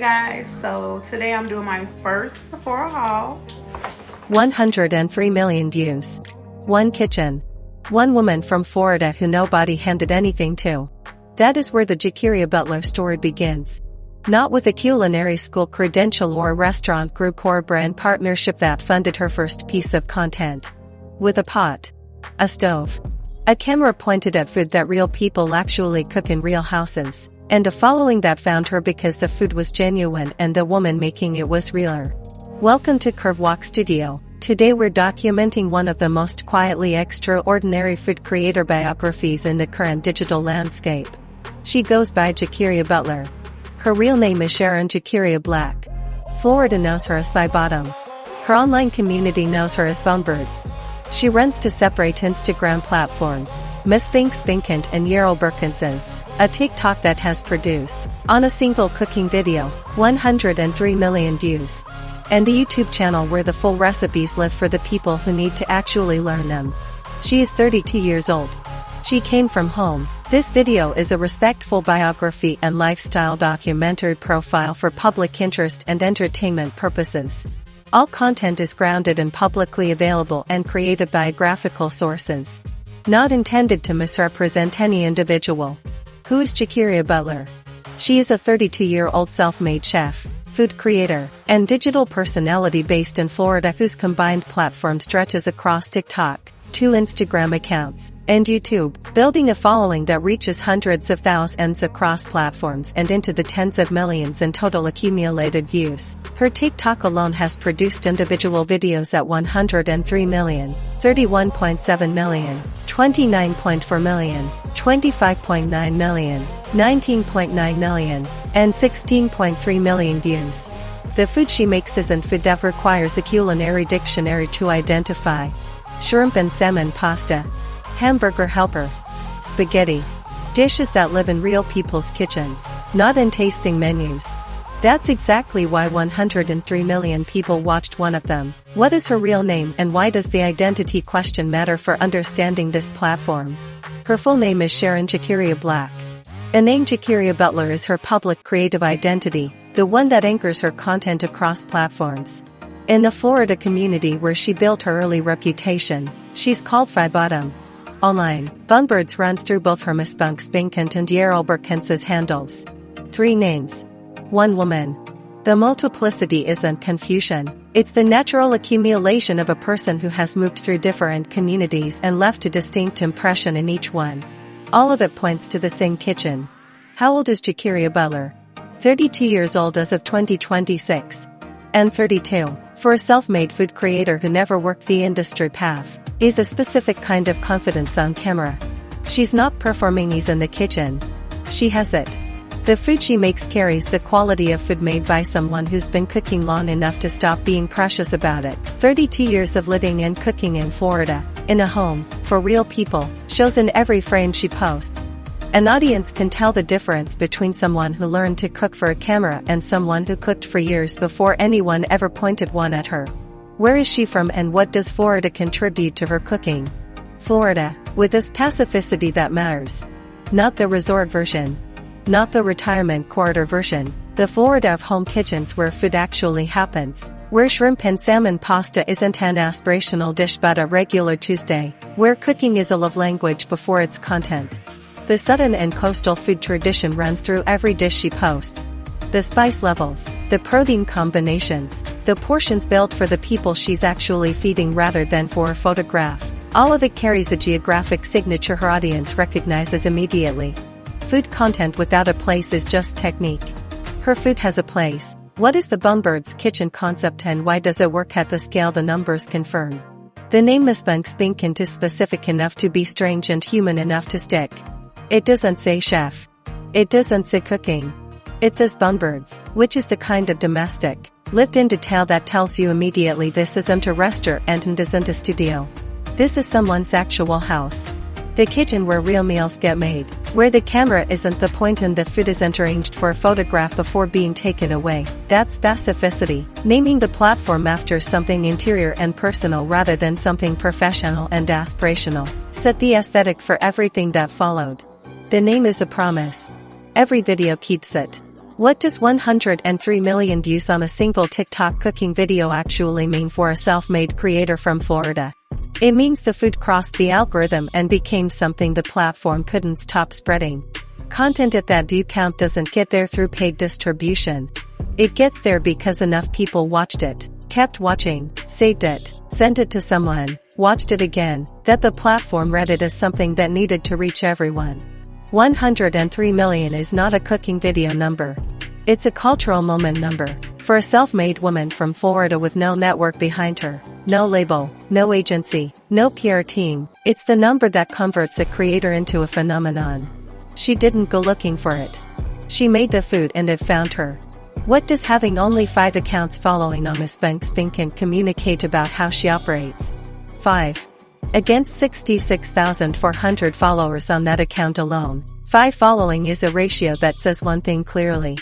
Guys, so today I'm doing my first Sephora haul. 103 million views. One kitchen. One woman from Florida who nobody handed anything to. That is where the Jakeyrria Butler story begins. Not with a culinary school credential or a restaurant group or brand partnership that funded her first piece of content. With a pot. A stove. A camera pointed at food that real people actually cook in real houses. And a following that found her because the food was genuine and the woman making it was realer. Welcome to Curve Walk Studio. Today we're documenting one of the most quietly extraordinary food creator biographies in the current digital landscape. She goes by Jakeyrria Butler. Her real name is Sharon Jakeyrria Black. Florida knows her as Fye Bottom. Her online community knows her as Bunkbeds. She runs two separate Instagram platforms, Miss Spinkent and Jakeyrria Butler, a TikTok that has produced, on a single cooking video, 103 million views. And a YouTube channel where the full recipes live for the people who need to actually learn them. She is 32 years old. She came from home. This video is a respectful biography and lifestyle documentary profile for public interest and entertainment purposes. All content is grounded in publicly available and created biographical sources. Not intended to misrepresent any individual. Who is Jakeyrria Butler? She is a 32-year-old self-made chef, food creator, and digital personality based in Florida whose combined platform stretches across TikTok, 2 Instagram accounts, and YouTube, building a following that reaches hundreds of thousands across platforms and into the tens of millions in total accumulated views. Her TikTok alone has produced individual videos at 103 million, 31.7 million, 29.4 million, 25.9 million, 19.9 million, and 16.3 million views. The food she makes isn't food that requires a culinary dictionary to identify. Shrimp and salmon pasta. Hamburger helper. Spaghetti. Dishes that live in real people's kitchens, not in tasting menus. That's exactly why 103 million people watched one of them. What is her real name and why does the identity question matter for understanding this platform? Her full name is Sharon Jakeyrria Black. The name Jakeyrria Butler is her public creative identity, the one that anchors her content across platforms. In the Florida community where she built her early reputation, she's called Fye Bottom. Online, Bunkbeds runs through both her Miss Spinkent and Jakeyrria Butler handles. 3 names. 1 woman. The multiplicity isn't confusion, it's the natural accumulation of a person who has moved through different communities and left a distinct impression in each one. All of it points to the same kitchen. How old is Jakeyrria Butler? 32 years old as of 2026. And 32, for a self-made food creator who never worked the industry path, is a specific kind of confidence on camera. She's not performing ease in the kitchen. She has it. The food she makes carries the quality of food made by someone who's been cooking long enough to stop being precious about it. 32 years of living and cooking in Florida, in a home, for real people, shows in every frame she posts. An audience can tell the difference between someone who learned to cook for a camera and someone who cooked for years before anyone ever pointed one at her. Where is she from and what does Florida contribute to her cooking? Florida, with this specificity that matters. Not the resort version. Not the retirement quarter version. The Florida of home kitchens where food actually happens. Where shrimp and salmon pasta isn't an aspirational dish but a regular Tuesday. Where cooking is a love language before its content. The southern and coastal food tradition runs through every dish she posts. The spice levels, the protein combinations, the portions built for the people she's actually feeding rather than for a photograph. All of it carries a geographic signature her audience recognizes immediately. Food content without a place is just technique. Her food has a place. What is the Bunkbeds kitchen concept and why does it work at the scale the numbers confirm? The name Miss Spinkent is specific enough to be strange and human enough to stick. It doesn't say chef. It doesn't say cooking. It says Bunkbeds, which is the kind of domestic, lived-in detail that tells you immediately this isn't a restaurant and isn't a studio. This is someone's actual house. The kitchen where real meals get made, where the camera isn't the point and the food isn't arranged for a photograph before being taken away. That's specificity, naming the platform after something interior and personal rather than something professional and aspirational, set the aesthetic for everything that followed. The name is a promise. Every video keeps it. What does 103 million views on a single TikTok cooking video actually mean for a self-made creator from Florida? It means the food crossed the algorithm and became something the platform couldn't stop spreading. Content at that view count doesn't get there through paid distribution. It gets there because enough people watched it, kept watching, saved it, sent it to someone, watched it again, that the platform read it as something that needed to reach everyone. 103 million is not a cooking video number. It's a cultural moment number. For a self-made woman from Florida with no network behind her, no label, no agency, no PR team, it's the number that converts a creator into a phenomenon. She didn't go looking for it. She made the food and it found her. What does having only 5 accounts following on Miss Spinkin communicate about how she operates? 5. Against 66,400 followers on that account alone, 5 following is a ratio that says one thing clearly.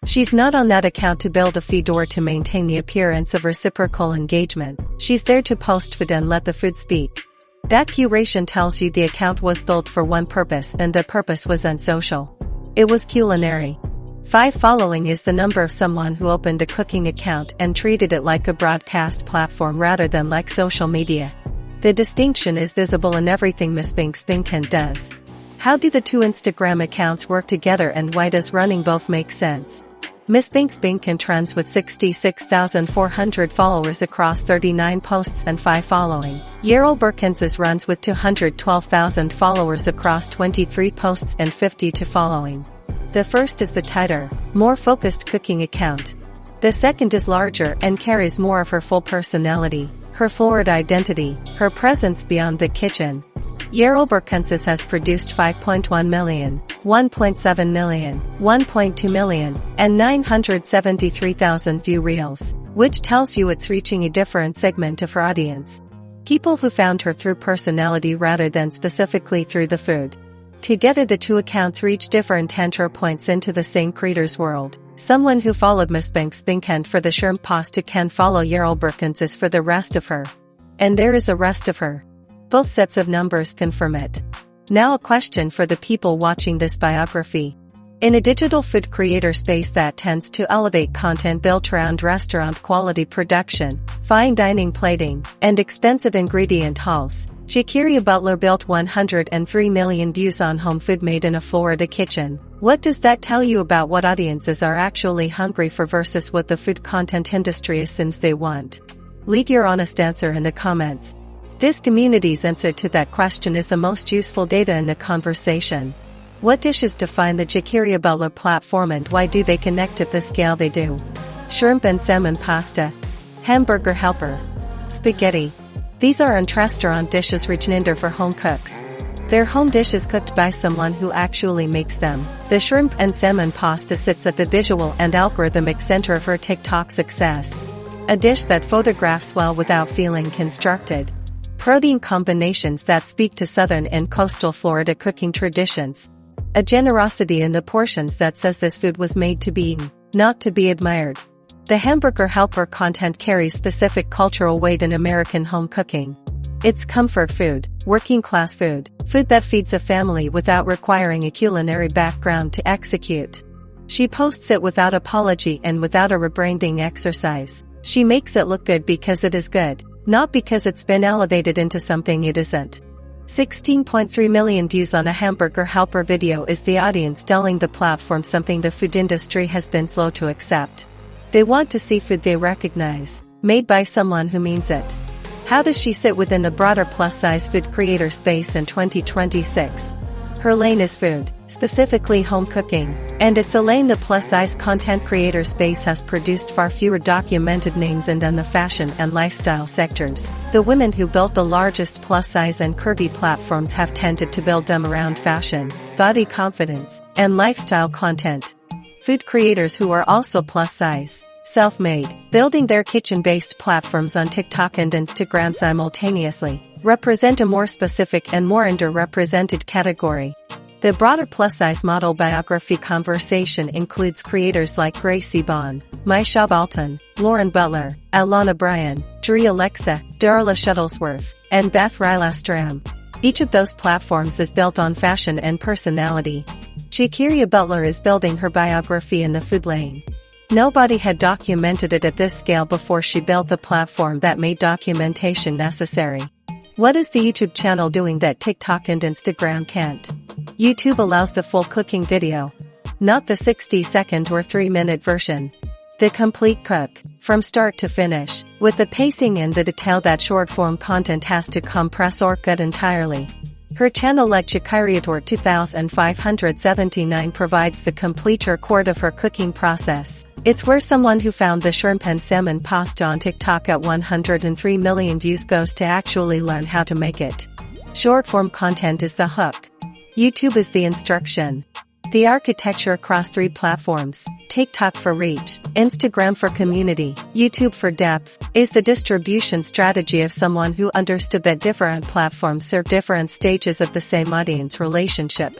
She's not on that account to build a feed or to maintain the appearance of reciprocal engagement. She's there to post food and let the food speak. That curation tells you the account was built for one purpose, and the purpose was unsocial. It was culinary. 5 following is the number of someone who opened a cooking account and treated it like a broadcast platform rather than like social media. The distinction is visible in everything Miss Spinkin does. How do the 2 Instagram accounts work together, and why does running both make sense? Miss Spinkin trends with 66,400 followers across 39 posts and 5 following. Jakeyrria Butler runs with 212,000 followers across 23 posts and 52 following. The first is the tighter, more focused cooking account. The second is larger and carries more of her full personality, her Florida identity, her presence beyond the kitchen. Jakeyrria Butler has produced 5.1 million, 1.7 million, 1.2 million, and 973,000 view reels, which tells you it's reaching a different segment of her audience. People who found her through personality rather than specifically through the food. Together the 2 accounts reach different entry points into the same creator's world. Someone who followed Miss Spinkin for the shrimp pasta can follow Jakeyrria Butler for the rest of her. And there is a rest of her. Both sets of numbers confirm it. Now a question for the people watching this biography. In a digital food creator space that tends to elevate content built around restaurant quality production, fine dining plating, and expensive ingredient hauls, Jakeyrria Butler built 103 million views on home food made in a Florida kitchen. What does that tell you about what audiences are actually hungry for versus what the food content industry assumes they want? Leave your honest answer in the comments. This community's answer to that question is the most useful data in the conversation. What dishes define the Jakeyrria Butler platform, and why do they connect at the scale they do? Shrimp and salmon pasta, hamburger helper, spaghetti. These aren't restaurant dishes originated for home cooks. They're home dishes cooked by someone who actually makes them. The shrimp and salmon pasta sits at the visual and algorithmic center of her TikTok success. A dish that photographs well without feeling constructed. Protein combinations that speak to southern and coastal Florida cooking traditions. A generosity in the portions that says this food was made to be eaten, not to be admired. The hamburger helper content carries specific cultural weight in American home cooking. It's comfort food, working class food, food that feeds a family without requiring a culinary background to execute. She posts it without apology and without a rebranding exercise. She makes it look good because it is good, not because it's been elevated into something it isn't. 16.3 million views on a hamburger helper video is the audience telling the platform something the food industry has been slow to accept. They want to see food they recognize, made by someone who means it. How does she sit within the broader plus-size food creator space in 2026? Her lane is food, specifically home cooking, and it's a lane the plus-size content creator space has produced far fewer documented names in than the fashion and lifestyle sectors. The women who built the largest plus-size and curvy platforms have tended to build them around fashion, body confidence, and lifestyle content. Food creators who are also plus-size, self-made, building their kitchen-based platforms on TikTok and Instagram simultaneously, represent a more specific and more underrepresented category. The broader plus-size model biography conversation includes creators like Gracie Bond, Maisha Balton, Lauren Butler, Alana Bryan, Dre Alexa, Darla Shuttlesworth, and Beth Rylastram. Each of those platforms is built on fashion and personality. Jakeyrria Butler is building her biography in the food lane. Nobody had documented it at this scale before she built the platform that made documentation necessary. What is the YouTube channel doing that TikTok and Instagram can't? YouTube allows the full cooking video, not the 60-second or 3-minute version. The complete cook, from start to finish, with the pacing and the detail that short-form content has to compress or cut entirely. Her channel like Jakeyrria Butler 2579 provides the complete record of her cooking process. It's where someone who found the shrimp and salmon pasta on TikTok at 103 million views goes to actually learn how to make it. Short-form content is the hook. YouTube is the instruction. The architecture across 3 platforms, TikTok for reach, Instagram for community, YouTube for depth, is the distribution strategy of someone who understood that different platforms serve different stages of the same audience relationship.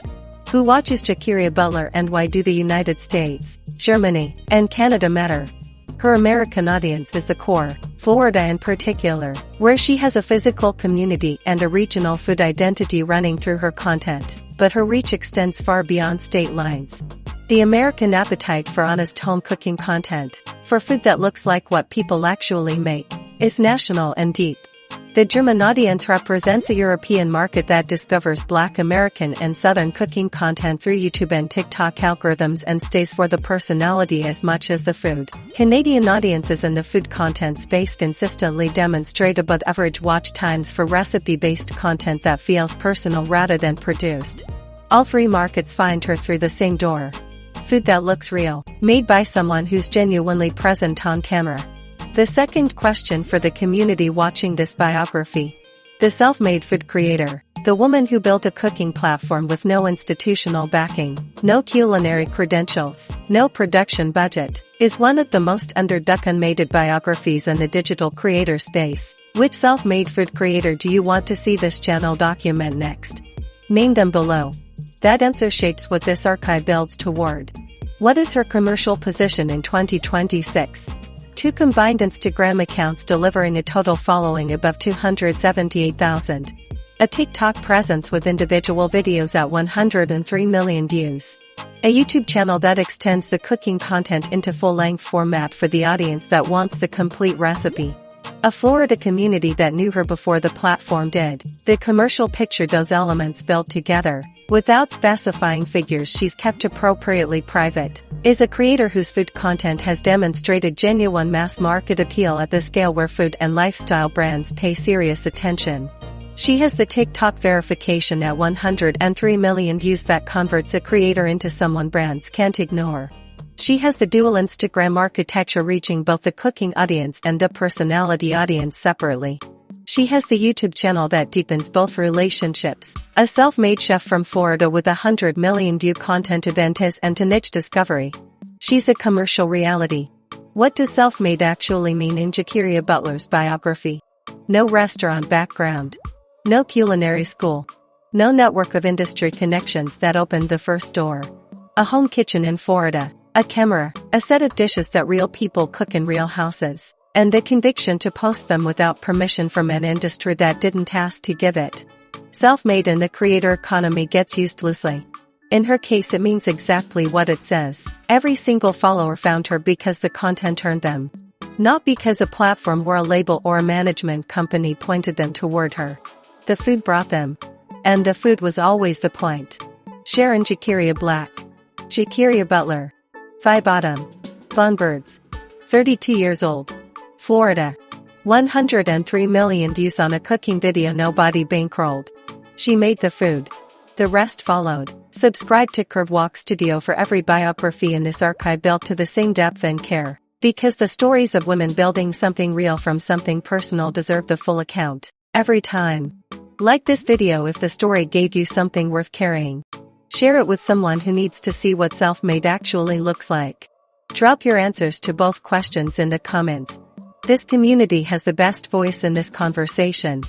Who watches Jakeyrria Butler and why do the United States, Germany, and Canada matter? Her American audience is the core, Florida in particular, where she has a physical community and a regional food identity running through her content, but her reach extends far beyond state lines. The American appetite for honest home cooking content, for food that looks like what people actually make, is national and deep. The German audience represents a European market that discovers Black American and Southern cooking content through YouTube and TikTok algorithms and stays for the personality as much as the food. Canadian audiences in the food content space consistently demonstrate above average watch times for recipe-based content that feels personal rather than produced. All 3 markets find her through the same door. Food that looks real, made by someone who's genuinely present on camera. The second question for the community watching this biography. The self-made food creator, the woman who built a cooking platform with no institutional backing, no culinary credentials, no production budget, is one of the most underdocumented biographies in the digital creator space. Which self-made food creator do you want to see this channel document next? Name them below. That answer shapes what this archive builds toward. What is her commercial position in 2026? 2 combined Instagram accounts delivering a total following above 278,000. A TikTok presence with individual videos at 103 million views. A YouTube channel that extends the cooking content into full-length format for the audience that wants the complete recipe. A Florida community that knew her before the platform did. The commercial picture those elements built together. Without specifying figures she's kept appropriately private, is a creator whose food content has demonstrated genuine mass market appeal at the scale where food and lifestyle brands pay serious attention. She has the TikTok verification at 103 million views that converts a creator into someone brands can't ignore. She has the dual Instagram architecture reaching both the cooking audience and the personality audience separately. She has the YouTube channel that deepens both relationships, a self-made chef from Florida with 100 million view content event is and to niche discovery. She's a commercial reality. What does self-made actually mean in Jakeyrria Butler's biography? No restaurant background. No culinary school. No network of industry connections that opened the first door. A home kitchen in Florida, a camera, a set of dishes that real people cook in real houses. And the conviction to post them without permission from an industry that didn't ask to give it. Self-made in the creator economy gets used loosely. In her case it means exactly what it says. Every single follower found her because the content earned them. Not because a platform or a label or a management company pointed them toward her. The food brought them. And the food was always the point. Sharon Jakeyrria Black. Jakeyrria Butler. Fye Bottom Bunkbeds. 32 years old. Florida. 103 million views on a cooking video nobody bankrolled. She made the food. The rest followed. Subscribe to Curve Walk Studio for every biography in this archive built to the same depth and care. Because the stories of women building something real from something personal deserve the full account. Every time. Like this video if the story gave you something worth carrying. Share it with someone who needs to see what self-made actually looks like. Drop your answers to both questions in the comments. This community has the best voice in this conversation.